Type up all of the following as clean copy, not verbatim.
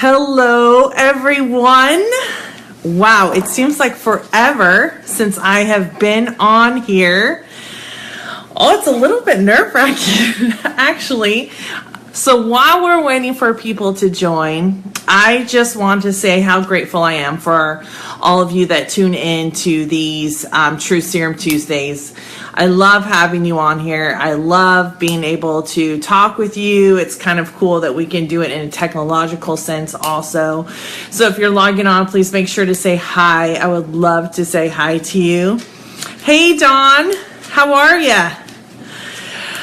Hello, everyone. Wow, it seems like forever since I have been on here. Oh, it's a little bit nerve-wracking, actually. So while we're waiting for people to join, I just want to say how grateful I am for all of you that tune in to these True Serum Tuesdays. I love having you on here. I love being able to talk with you. It's kind of cool that we can do it in a technological sense also. So if you're logging on, please make sure to say hi. I would love to say hi to you. Hey, Dawn, how are you?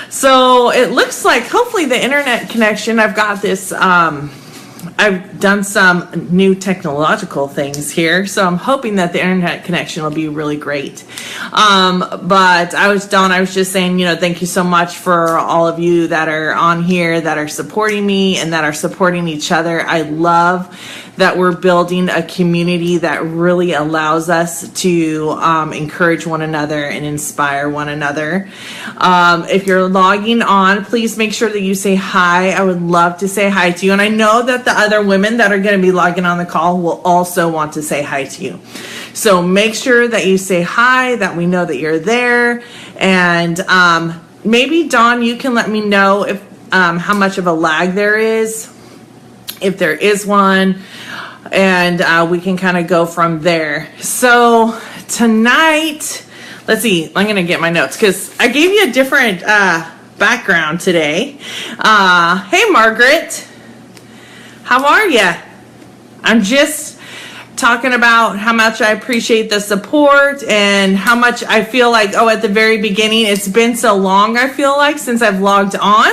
So it looks like hopefully the internet connection, I've got this, I've done some new technological things here, so I'm hoping that the internet connection will be really great. But I was just saying, thank you so much for all of you that are on here, that are supporting me and that are supporting each other. I love that we're building a community that really allows us to encourage one another and inspire one another. If you're logging on, please make sure that you say hi. I would love to say hi to you. And I know that the other women that are going to be logging on the call will also want to say hi to you. So make sure that you say hi, that we know that you're there. And maybe, Dawn, you can let me know if how much of a lag there is, if there is one. And we can kind of go from there. So tonight, let's see, I'm going to get my notes because I gave you a different background today. Hey, Margaret, how are you? I'm just talking about how much I appreciate the support and how much I feel like, at the very beginning, it's been so long, I feel like, since I've logged on.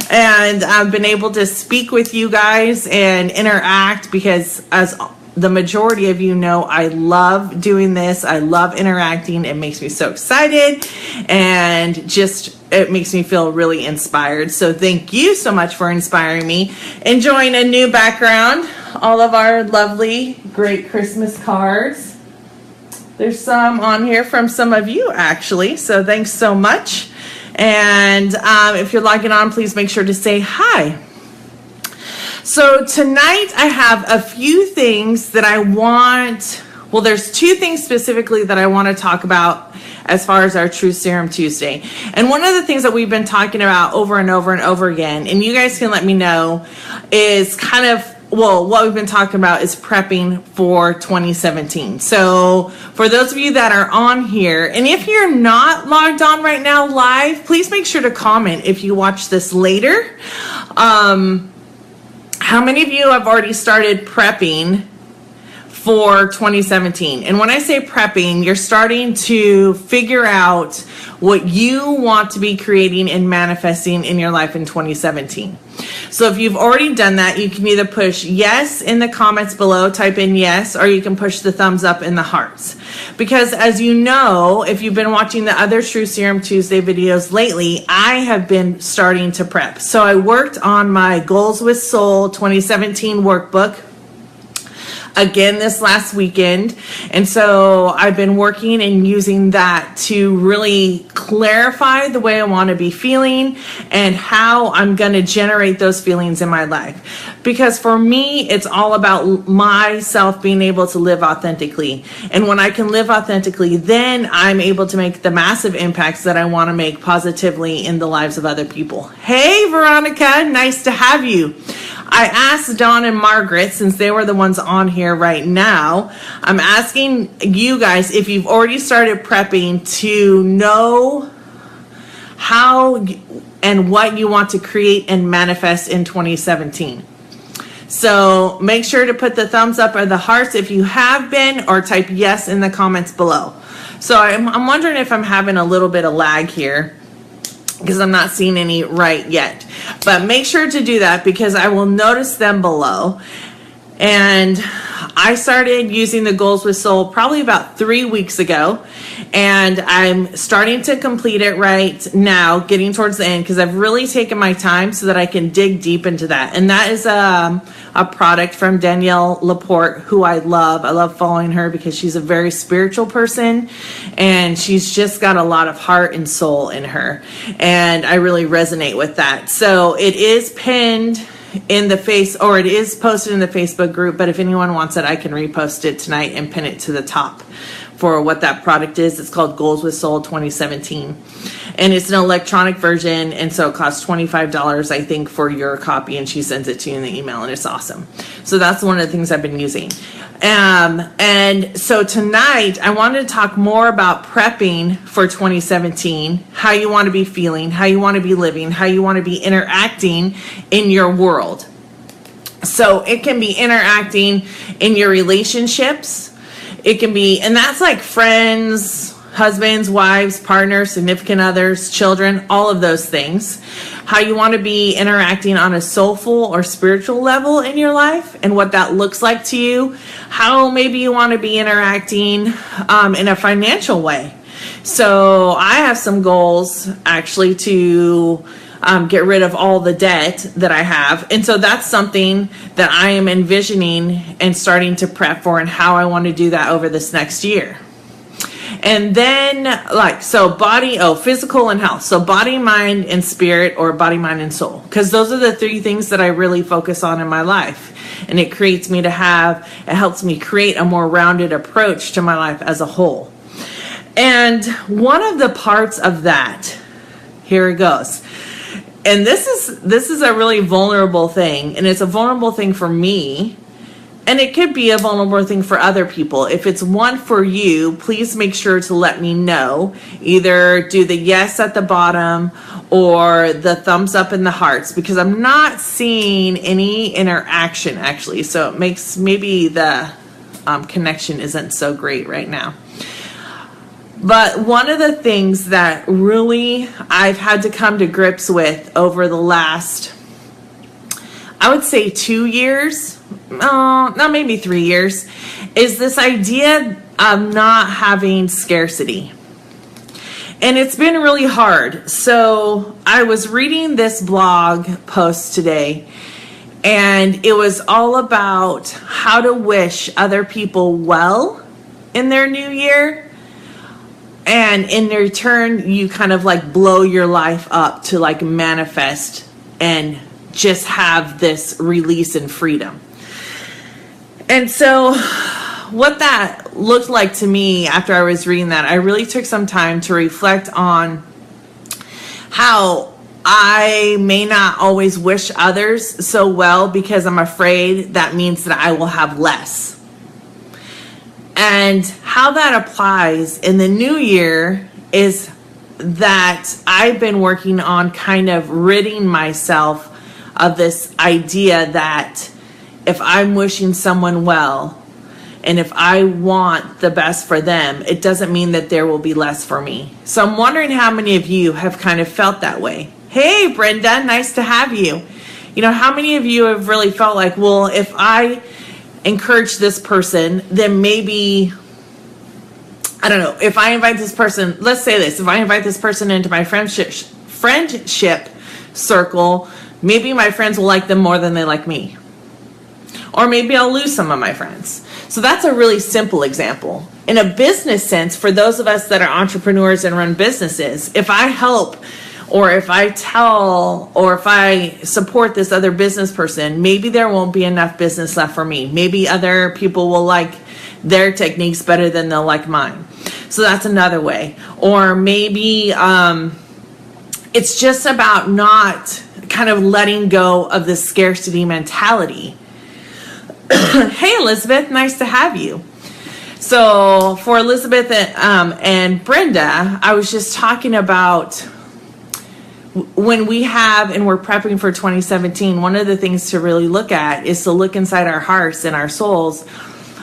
And I've been able to speak with you guys and interact because, as the majority of you know, I love doing this. I love interacting. It makes me so excited and it makes me feel really inspired. So thank you so much for inspiring me. Enjoying a new background. All of our lovely, great Christmas cards. There's some on here from some of you, actually. So thanks so much. And if you're logging on, please make sure to say hi. So tonight I have a few things that I want. Well, there's two things specifically that I want to talk about as far as our True Serum Tuesday. And one of the things that we've been talking about over and over and over again, and you guys can let me know, is kind of, what we've been talking about is prepping for 2017. So for those of you that are on here, and if you're not logged on right now live, please make sure to comment if you watch this later. How many of you have already started prepping for 2017? And when I say prepping, you're starting to figure out what you want to be creating and manifesting in your life in 2017. So if you've already done that, you can either push yes in the comments below, type in yes, or you can push the thumbs up in the hearts. Because as you know, if you've been watching the other True Serum Tuesday videos lately, I have been starting to prep. So I worked on my Goals with Soul 2017 workbook again this last weekend. And so I've been working and using that to really clarify the way I want to be feeling and how I'm going to generate those feelings in my life. Because for me, it's all about myself being able to live authentically. And when I can live authentically, then I'm able to make the massive impacts that I want to make positively in the lives of other people. Hey, Veronica, nice to have you. I asked Dawn and Margaret, since they were the ones on here right now, I'm asking you guys if you've already started prepping to know how and what you want to create and manifest in 2017. So make sure to put the thumbs up or the hearts if you have been, or type yes in the comments below. So I'm wondering if I'm having a little bit of lag here, because I'm not seeing any right yet. But make sure to do that because I will notice them below. And I started using the Goals with Soul probably about 3 weeks ago. And I'm starting to complete it right now, getting towards the end, because I've really taken my time so that I can dig deep into that. And that is a product from Danielle Laporte, who I love. I love following her because she's a very spiritual person. And she's just got a lot of heart and soul in her. And I really resonate with that. So it is pinned in the or it is posted in the Facebook group, but if anyone wants it, I can repost it tonight and pin it to the top for what that product is. It's called Goals with Soul 2017. And it's an electronic version, and so it costs $25, I think, for your copy, and she sends it to you in the email, and it's awesome. So that's one of the things I've been using. And so tonight, I wanted to talk more about prepping for 2017, how you want to be feeling, how you want to be living, how you want to be interacting in your world. So it can be interacting in your relationships. It can be, and that's like friends, husbands, wives, partners, significant others, children, all of those things. How you want to be interacting on a soulful or spiritual level in your life and what that looks like to you. How maybe you want to be interacting in a financial way. So I have some goals actually to get rid of all the debt that I have. And so that's something that I am envisioning and starting to prep for, and how I want to do that over this next year. And then physical and health. So body, mind, and spirit, or body, mind, and soul. Because those are the three things that I really focus on in my life. And it helps me create a more rounded approach to my life as a whole. And one of the parts of that, here it goes. And this is a really vulnerable thing, and it's a vulnerable thing for me, and it could be a vulnerable thing for other people. If it's one for you, please make sure to let me know. Either do the yes at the bottom or the thumbs up in the hearts, because I'm not seeing any interaction actually. So it makes maybe the connection isn't so great right now. But one of the things that really I've had to come to grips with over the last, I would say 2 years, maybe 3 years, is this idea of not having scarcity. And it's been really hard. So I was reading this blog post today, and it was all about how to wish other people well in their new year. And in return, you kind of like blow your life up to like manifest and just have this release and freedom. And so what that looked like to me after I was reading that, I really took some time to reflect on how I may not always wish others so well because I'm afraid that means that I will have less. And how that applies in the new year is that I've been working on kind of ridding myself of this idea that if I'm wishing someone well and if I want the best for them, it doesn't mean that there will be less for me. So I'm wondering how many of you have kind of felt that way. Hey, Brenda, nice to have you. You know, how many of you have really felt like, well, if I encourage this person, then maybe, I don't know, if I invite this person, let's say this, if I invite this person into my friendship circle, maybe my friends will like them more than they like me. Or maybe I'll lose some of my friends. So that's a really simple example. In a business sense, for those of us that are entrepreneurs and run businesses, if I help or if I tell or if I support this other business person, maybe there won't be enough business left for me. Maybe other people will like their techniques better than they'll like mine. So that's another way. Or maybe it's just about not kind of letting go of the scarcity mentality. Hey, Elizabeth, nice to have you. So for Elizabeth and Brenda, I was just talking about when we have and we're prepping for 2017, one of the things to really look at is to look inside our hearts and our souls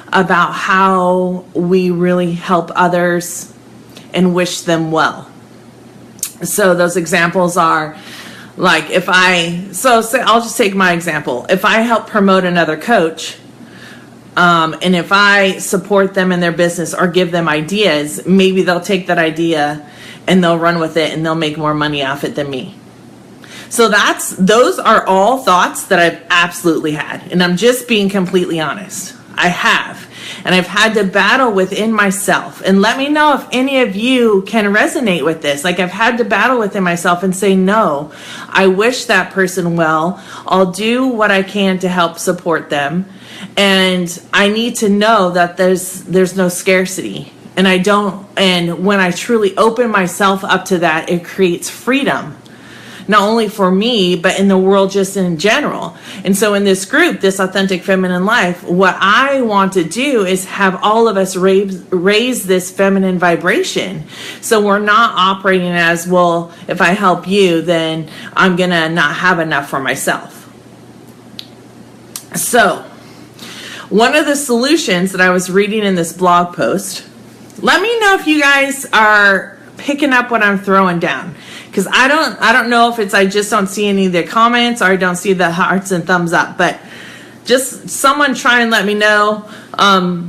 about how we really help others and wish them well. So those examples are like I'll just take my example. If I help promote another coach, and if I support them in their business or give them ideas, maybe they'll take that idea and they'll run with it and they'll make more money off it than me. So those are all thoughts that I've absolutely had. And I'm just being completely honest. I have. And I've had to battle within myself. And let me know if any of you can resonate with this. Like, I've had to battle within myself and say, no, I wish that person well. I'll do what I can to help support them. And I need to know that there's no scarcity. And and when I truly open myself up to that, it creates freedom. Not only for me, but in the world just in general. And so in this group, this Authentic Feminine Life, what I want to do is have all of us raise this feminine vibration. So we're not operating as, well, if I help you, then I'm going to not have enough for myself. So one of the solutions that I was reading in this blog post, let me know if you guys are picking up what I'm throwing down. Because I don't know if it's I just don't see any of the comments or I don't see the hearts and thumbs up. But just someone try and let me know.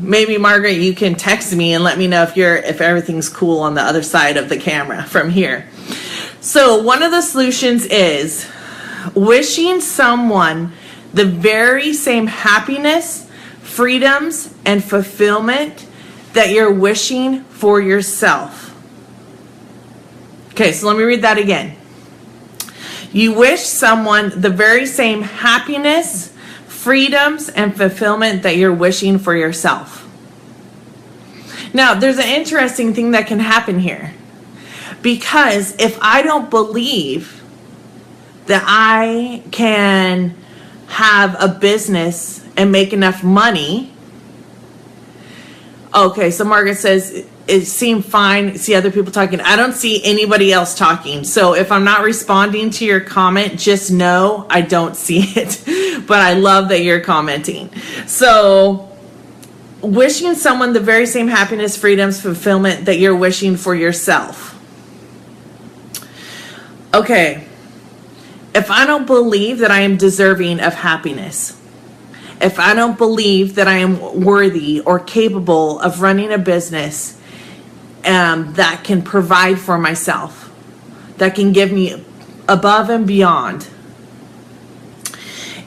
Maybe Margaret, you can text me and let me know if everything's cool on the other side of the camera from here. So one of the solutions is wishing someone the very same happiness, freedoms, and fulfillment that you're wishing for yourself. Okay, so let me read that again. You wish someone the very same happiness, freedoms, and fulfillment that you're wishing for yourself. Now, there's an interesting thing that can happen here. Because if I don't believe that I can have a business and make enough money. Okay, so Margaret says, it seemed fine. See other people talking. I don't see anybody else talking. So if I'm not responding to your comment, just know I don't see it. But I love that you're commenting. So wishing someone the very same happiness, freedoms, fulfillment that you're wishing for yourself. Okay. If I don't believe that I am deserving of happiness, if I don't believe that I am worthy or capable of running a business that can provide for myself, that can give me above and beyond,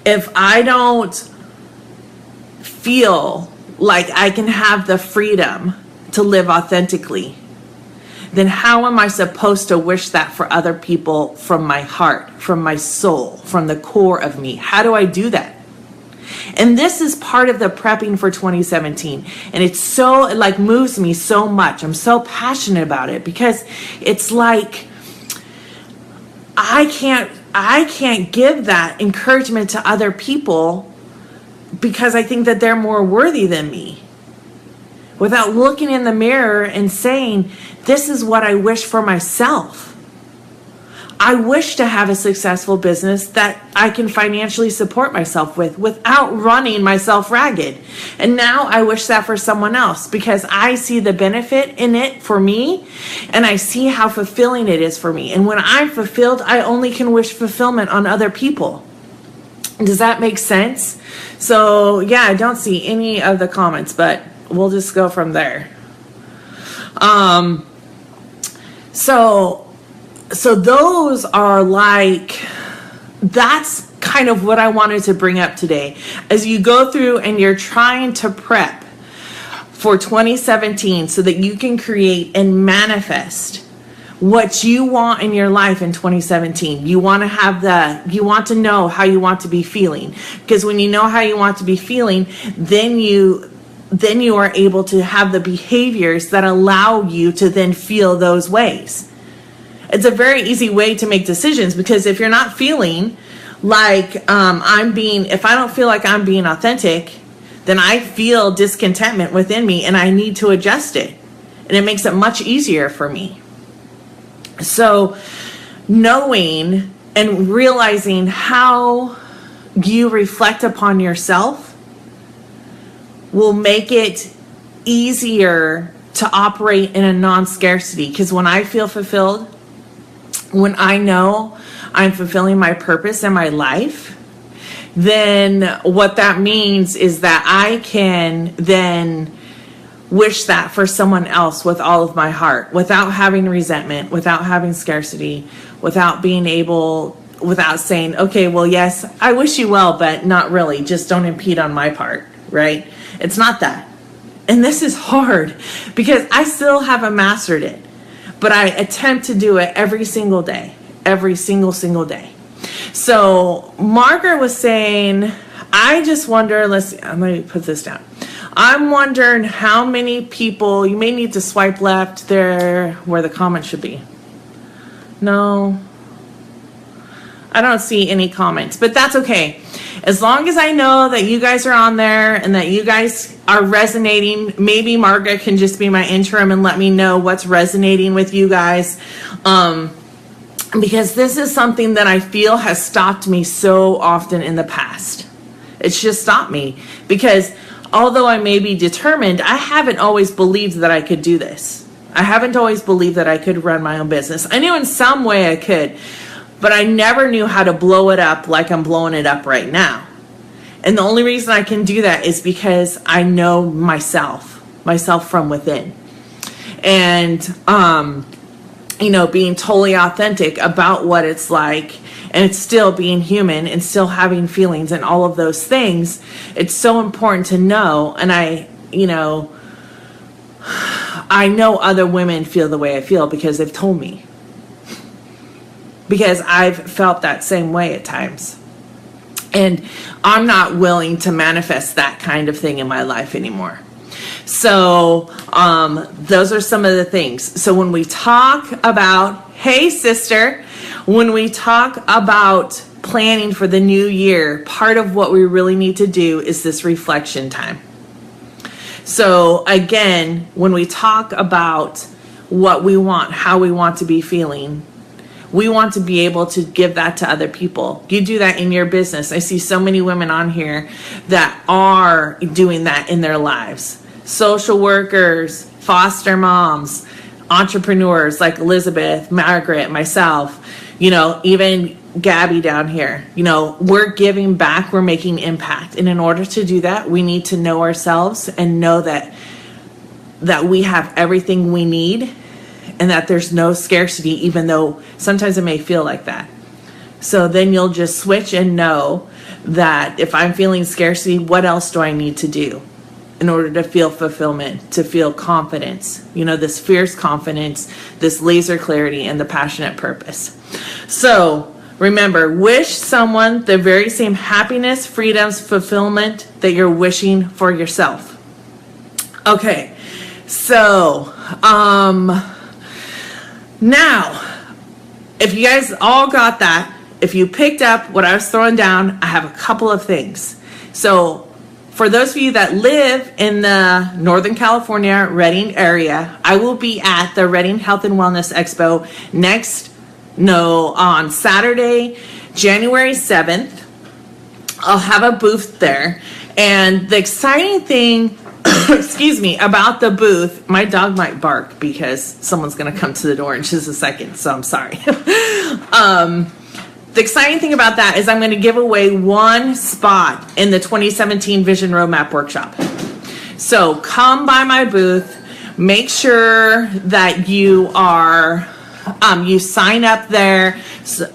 if I don't feel like I can have the freedom to live authentically, then how am I supposed to wish that for other people from my heart, from my soul, from the core of me? How do I do that? And this is part of the prepping for 2017. And it's so, it like moves me so much. I'm so passionate about it because it's like, I can't give that encouragement to other people because I think that they're more worthy than me. Without looking in the mirror and saying, this is what I wish for myself. I wish to have a successful business that I can financially support myself with without running myself ragged. And now I wish that for someone else because I see the benefit in it for me and I see how fulfilling it is for me. And when I'm fulfilled, I only can wish fulfillment on other people. Does that make sense? So yeah, I don't see any of the comments, but we'll just go from there. So those are like, that's kind of what I wanted to bring up today. As you go through and you're trying to prep for 2017 so that you can create and manifest what you want in your life in 2017. You want to know how you want to be feeling. Because when you know how you want to be feeling, then you are able to have the behaviors that allow you to then feel those ways. It's a very easy way to make decisions because if you're not feeling like if I don't feel like I'm being authentic, then I feel discontentment within me and I need to adjust it. And it makes it much easier for me. So knowing and realizing how you reflect upon yourself will make it easier to operate in a non-scarcity. Because when I feel fulfilled, when I know I'm fulfilling my purpose in my life, then what that means is that I can then wish that for someone else with all of my heart, without having resentment, without having scarcity, without saying, okay, well, yes, I wish you well, but not really. Just don't impede on my part, right? It's not that. And this is hard because I still haven't mastered it, but I attempt to do it every single day, every single day. So Margaret was saying, I just wonder, let me put this down. I'm wondering how many people, you may need to swipe left there where the comment should be. No, I don't see any comments, but that's okay. As long as I know that you guys are on there and that you guys are resonating, maybe Margaret can just be my interim and let me know what's resonating with you guys. Because this is something that I feel has stopped me so often in the past. It's just stopped me because although I may be determined, I haven't always believed that I could do this. I haven't always believed that I could run my own business. I knew in some way I could, but I never knew how to blow it up like I'm blowing it up right now. And the only reason I can do that is because I know myself from within. And, you know, being totally authentic about what it's like, and it's still being human and still having feelings and all of those things. It's so important to know. And I know other women feel the way I feel because they've told me. Because I've felt that same way at times. And I'm not willing to manifest that kind of thing in my life anymore. So those are some of the things. So when we talk about, hey sister, when we talk about planning for the new year, part of what we really need to do is this reflection time. So again, when we talk about what we want, how we want to be feeling, we want to be able to give that to other people. You do that in your business. I see so many women on here that are doing that in their lives. Social workers, foster moms, entrepreneurs like Elizabeth, Margaret, myself, even Gabby down here. We're giving back, we're making impact. And in order to do that, we need to know ourselves and know that we have everything we need and that there's no scarcity, even though sometimes it may feel like that. So then you'll just switch and know that if I'm feeling scarcity, what else do I need to do in order to feel fulfillment, to feel confidence, this fierce confidence, this laser clarity, and the passionate purpose. So remember, wish someone the very same happiness, freedoms, fulfillment that you're wishing for yourself. Okay, so now, if you guys all got that, if you picked up what I was throwing down, I have a couple of things. So for those of you that live in the Northern California, Redding area, I will be at the Redding Health and Wellness Expo on Saturday, January 7th. I'll have a booth there. And the exciting thing, excuse me, about the booth, my dog might bark because someone's going to come to the door in just a second, so I'm sorry. The exciting thing about that is I'm going to give away one spot in the 2017 Vision Roadmap Workshop. So come by my booth, make sure that you are, you sign up there,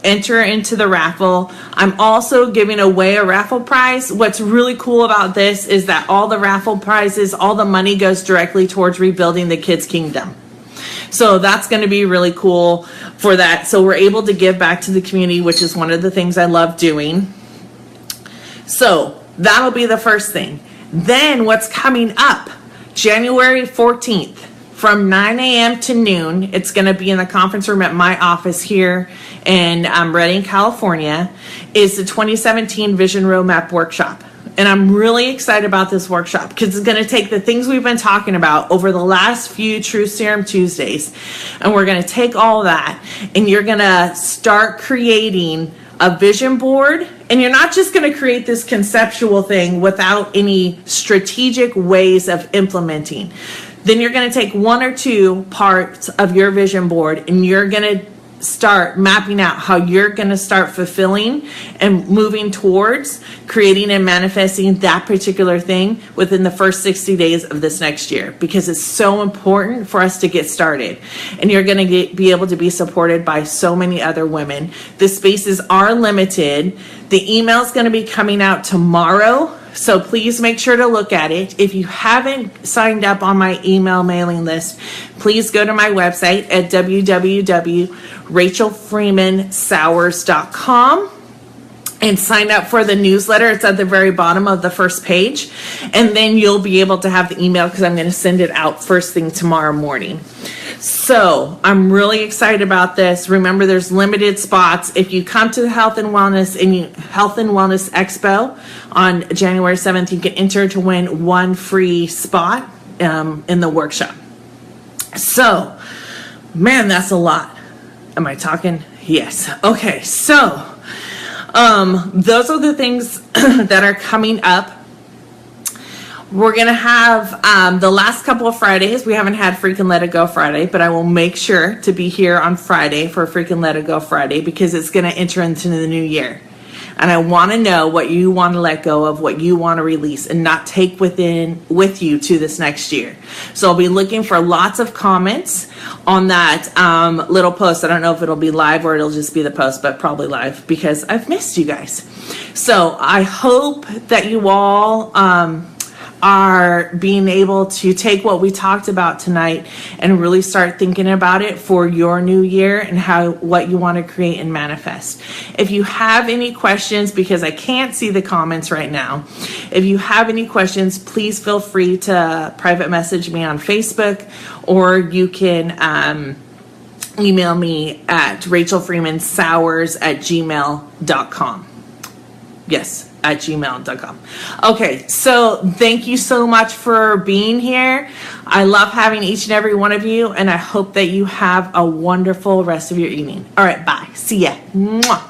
enter into the raffle. I'm also giving away a raffle prize. What's really cool about this is that all the raffle prizes, all the money goes directly towards rebuilding the Kids Kingdom. So that's going to be really cool for that. So we're able to give back to the community, which is one of the things I love doing. So that'll be the first thing. Then what's coming up, January 14th from 9 a.m. to noon, it's going to be in the conference room at my office here in Redding, California, is the 2017 Vision Roadmap Workshop. And I'm really excited about this workshop because it's going to take the things we've been talking about over the last few True Serum Tuesdays, and we're going to take all that and you're going to start creating a vision board. And you're not just going to create this conceptual thing without any strategic ways of implementing. Then you're going to take one or two parts of your vision board and you're going to start mapping out how you're going to start fulfilling and moving towards creating and manifesting that particular thing within the first 60 days of this next year, because it's so important for us to get started. And you're going to be able to be supported by so many other women. The spaces are limited. The email is going to be coming out tomorrow So please make sure to look at it. If you haven't signed up on my email mailing list, please go to my website at www.rachelfreemansowers.com and sign up for the newsletter. It's at the very bottom of the first page. And then you'll be able to have the email because I'm going to send it out first thing tomorrow morning. So I'm really excited about this. Remember, there's limited spots. If you come to the Health and Wellness Expo on January 7th, you can enter to win one free spot in the workshop. So, man, that's a lot. Am I talking? Yes. Okay, so those are the things that are coming up. We're going to have the last couple of Fridays. We haven't had Freaking Let It Go Friday, but I will make sure to be here on Friday for Freaking Let It Go Friday because it's going to enter into the new year. And I want to know what you want to let go of, what you want to release and not take with you to this next year. So I'll be looking for lots of comments on that little post. I don't know if it'll be live or it'll just be the post, but probably live because I've missed you guys. So I hope that you all are being able to take what we talked about tonight and really start thinking about it for your new year and what you want to create and manifest. If you have any questions, because I can't see the comments right now, if you have any questions, please feel free to private message me on Facebook, or you can email me at rachelfreemansowers@gmail.com. Yes, at gmail.com. Okay, so thank you so much for being here. I love having each and every one of you, and I hope that you have a wonderful rest of your evening. All right, bye. See ya. Mwah.